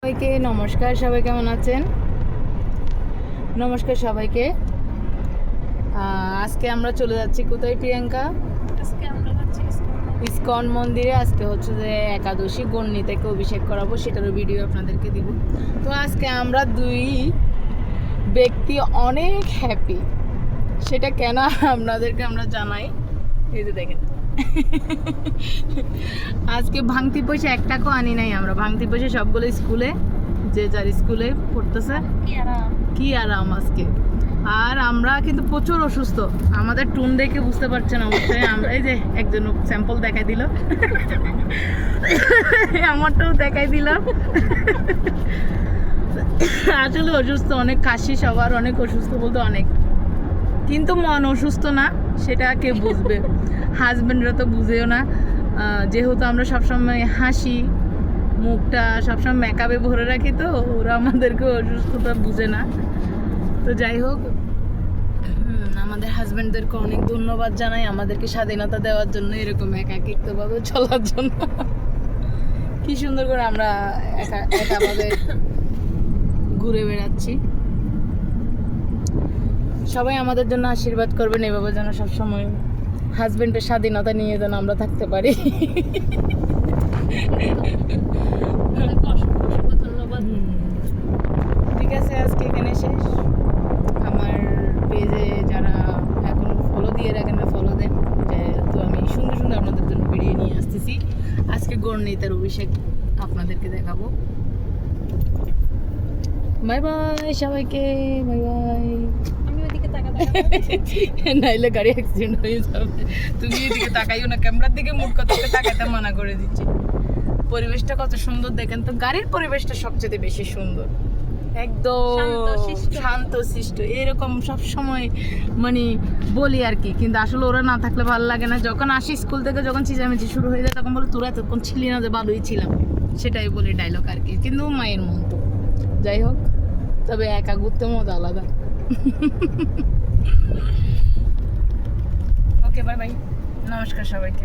সবাইকে নমস্কার। সবাই কেমন আছেন? নমস্কার সবাইকে। আজকে আমরা চলে যাচ্ছি কোথায় প্রিয়াঙ্কা? আজকে আমরা যাচ্ছি ইসকন মন্দিরে। আজকে হচ্ছে যে একাদশী, গণ্যি থেকে অভিষেক করাবো, সেটারও ভিডিও আপনাদেরকে দিব। তো আজকে আমরা দুই ব্যক্তি অনেক হ্যাপি। সেটা কেন আপনাদেরকে আমরা জানাই। এই যে দেখেন, আজকে ভাঙতি পয়সা এক টাকাও আনি নাই আমরা। ভাঙতি পয়সা সবগুলো স্কুলে, যে যার স্কুলে পড়তেছে। কি আরাম আজকে। আর আমরা কিন্তু প্রচুর অসুস্থ। আমাদের টুন দেখে বুঝতে পারছেন অবশ্যই। আমরা এই যে একজন স্যাম্পল দেখাই দিল, আমারটাও দেখাই দিলাম। আসলে অসুস্থ, অনেক কাশি, সবার অনেক অসুস্থ বলতে অনেক, কিন্তু মন অসুস্থ না, সেটা কে বুঝবে? হাজবেন্ডরা তো বুঝেও না, যেহেতু আমরা সবসময় হাসি, মুখটা সবসময় মেকআপে ভরে রাখি, তো ওরা আমাদেরকে অসুস্থতা বুঝে না। তো যাই হোক, আমাদের হাজবেন্ডদেরকে অনেক ধন্যবাদ জানাই আমাদেরকে স্বাধীনতা দেওয়ার জন্য, এরকম একাকিত্বভাবে চলার জন্য। কি সুন্দর করে আমরা একাভাবে ঘুরে বেড়াচ্ছি। সবাই আমাদের জন্য আশীর্বাদ করবেন, এভাবে যেন সবসময় হাজবেন্ডের স্বাধীনতা নিয়ে যেন আমরা থাকতে পারি। ধন্যবাদ। ঠিক আছে, আজকে এখানে শেষ। আমার পেজে যারা এখন ফলো দিয়ে রাখেন না, ফলো দেন। তো আমি সুন্দর সুন্দর আপনাদের জন্য ভিডিও নিয়ে আসতেছি। আজকে গণ্যিতার অভিষেক আপনাদেরকে দেখাবো। বাই বাই সবাইকে, বাই বাই। আমি ওইদিকে নাইলে গাড়ি অ্যাক্সিডেন্ট হয়ে যাবে। তুমি এদিকে তাকাইও না, ক্যামেরার দিকে মুখ কত তাকাইতে মানা করে দিচ্ছি। পরিবেশটা কত সুন্দর দেখেন তো। গাড়ির পরিবেশটা সবচেয়ে বেশি সুন্দর, একদম শান্ত শিষ্ট। এরকম সব সময় মানে বলি আর কি, কিন্তু আসলে ওরা না থাকলে ভালো লাগে না। যখন আসি স্কুল থেকে, যখন চিচামেচি শুরু হয়ে যায়, তখন বলে তোরা এতক্ষণ ছিলি না, যে ভালোই ছিলাম, সেটাই বলি ডায়লগ আর কি। কিন্তু মায়ের মন তো। যাই হোক, তবে একা ঘুরতে মজা আলাদা। ওকে, বাই বাই, নমস্কার সবাইকে।